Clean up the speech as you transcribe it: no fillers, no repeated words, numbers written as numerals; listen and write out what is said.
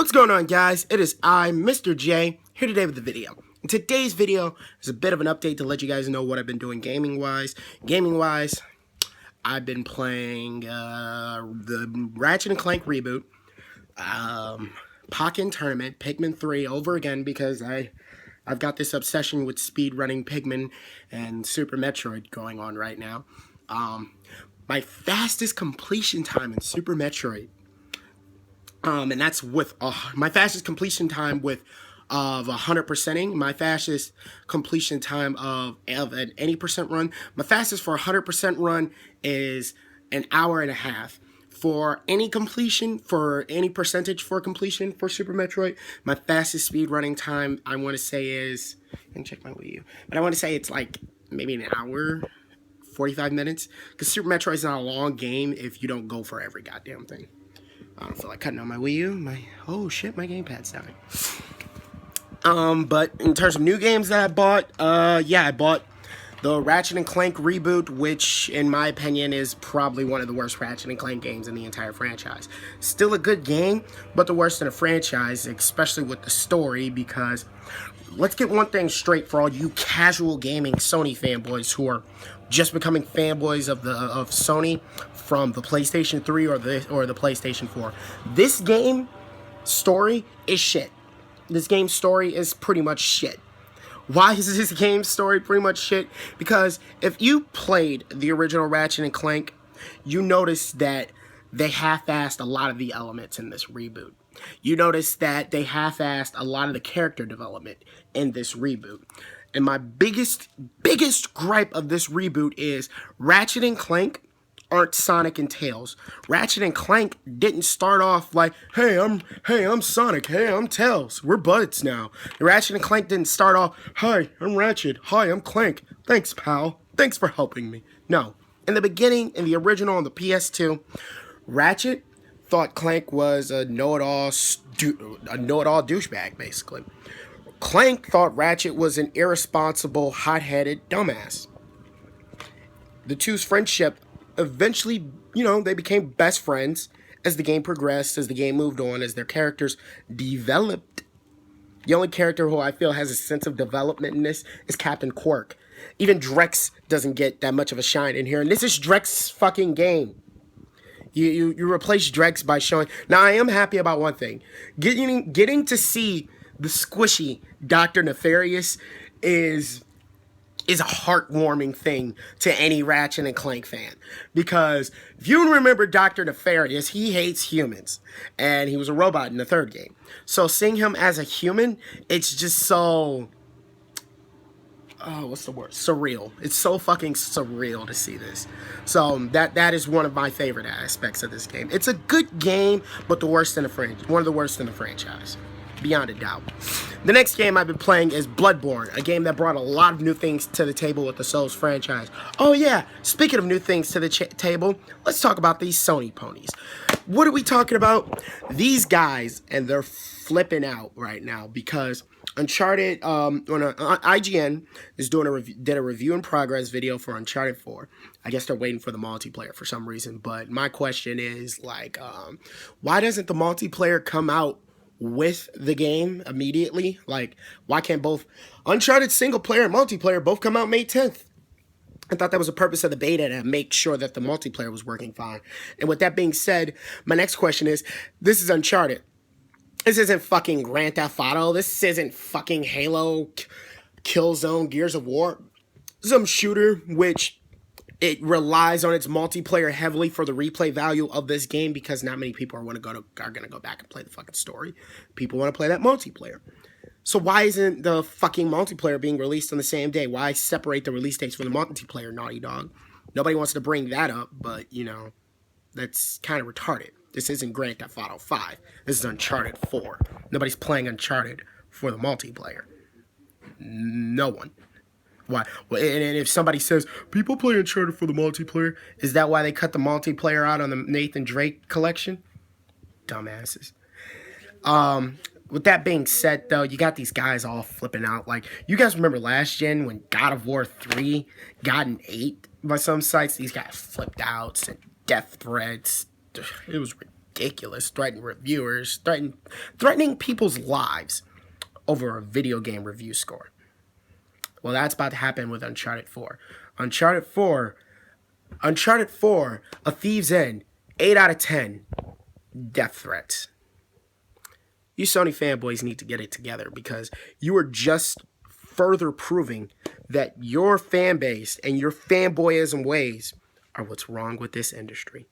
What's going on, guys? It is I, Mr. J, here today with the video. In today's video is a bit of an update to let you guys know what I've been doing gaming-wise. Gaming-wise, I've been playing the Ratchet & Clank reboot, Pokken Tournament, Pikmin 3 over again because I've got this obsession with speedrunning Pikmin and Super Metroid going on right now. My fastest completion time in Super Metroid, and that's with my fastest completion time with of 100%ing, my fastest completion time of an 80% run. My fastest for 100% run is an hour and a half. For any completion, for any percentage for completion for Super Metroid, my fastest speed running time, I want to say is, I can check my Wii U, but I want to say it's like maybe an hour, 45 minutes, because Super Metroid is not a long game if you don't go for every goddamn thing. I don't feel like cutting on my Wii U. Oh shit, my gamepad's dying. But in terms of new games that I bought, yeah, I bought the Ratchet & Clank reboot, which, in my opinion, is probably one of the worst Ratchet & Clank games in the entire franchise. Still a good game, but the worst in a franchise, especially with the story, because let's get one thing straight for all you casual gaming Sony fanboys who are just becoming fanboys of Sony from the PlayStation 3 or the PlayStation 4. This game story is shit. This game's story is pretty much shit. Why is this game's story pretty much shit? Because if you played the original Ratchet & Clank, you notice that they half-assed a lot of the elements in this reboot. You notice that they half-assed a lot of the character development in this reboot. And my biggest gripe of this reboot is Ratchet & Clank aren't Sonic and Tails. Ratchet & Clank didn't start off like, hey, I'm Sonic, hey, I'm Tails, we're buds now. Ratchet & Clank didn't start off, hi, I'm Ratchet, hi, I'm Clank, thanks, pal, thanks for helping me. No. In the beginning, in the original on the PS2, Ratchet thought Clank was a know-it-all douchebag, basically. Clank thought Ratchet was an irresponsible, hot-headed dumbass. The two's friendship eventually, they became best friends as the game progressed, as the game moved on, as their characters developed. The only character who I feel has a sense of development in this is Captain Quirk. Even Drex doesn't get that much of a shine in here, and this is Drex's fucking game. You replace Drex by showing... Now, I am happy about one thing. Getting to see the squishy Dr. Nefarious is a heartwarming thing to any Ratchet & Clank fan. Because if you remember Dr. Nefarious, he hates humans. And he was a robot in the third game. So seeing him as a human, it's just so... what's the word? Surreal. It's so fucking surreal to see this. So that is one of my favorite aspects of this game. It's a good game, but the worst in the franchise. One of the worst in the franchise. Beyond a doubt. The next game I've been playing is Bloodborne, a game that brought a lot of new things to the table with the Souls franchise. Oh yeah, speaking of new things to the table, let's talk about these Sony ponies. What are we talking about? These guys, and they're flipping out right now because Uncharted, IGN is did a review in progress video for Uncharted 4. I guess they're waiting for the multiplayer for some reason, but my question is, like, why doesn't the multiplayer come out with the game immediately? Like, why can't both Uncharted single player and multiplayer both come out May 10th? I thought that was the purpose of the beta, to make sure that the multiplayer was working fine. And with that being said, my next question is, this is Uncharted. This isn't fucking Grand Theft Auto. This isn't fucking Halo, Killzone, Gears of War. Some shooter which it relies on its multiplayer heavily for the replay value of this game, because not many people are going to go back and play the fucking story. People want to play that multiplayer. So why isn't the fucking multiplayer being released on the same day? Why separate the release dates for the multiplayer, Naughty Dog? Nobody wants to bring that up, but, that's kind of retarded. This isn't Grand Theft Auto 5. This is Uncharted 4. Nobody's playing Uncharted for the multiplayer. No one. Why? Well, and if somebody says, people play Uncharted for the multiplayer, is that why they cut the multiplayer out on the Nathan Drake collection? Dumbasses. With that being said, though, you got these guys all flipping out. Like, you guys remember last gen when God of War 3 got an 8 by some sites? These guys flipped out, sent death threats. It was ridiculous. ridiculous. Threatening reviewers, threatening people's lives over a video game review score. Well, that's about to happen with Uncharted 4. Uncharted 4, A Thief's End, 8 out of 10 death threats. You Sony fanboys need to get it together, because you are just further proving that your fan base and your fanboyism ways are what's wrong with this industry.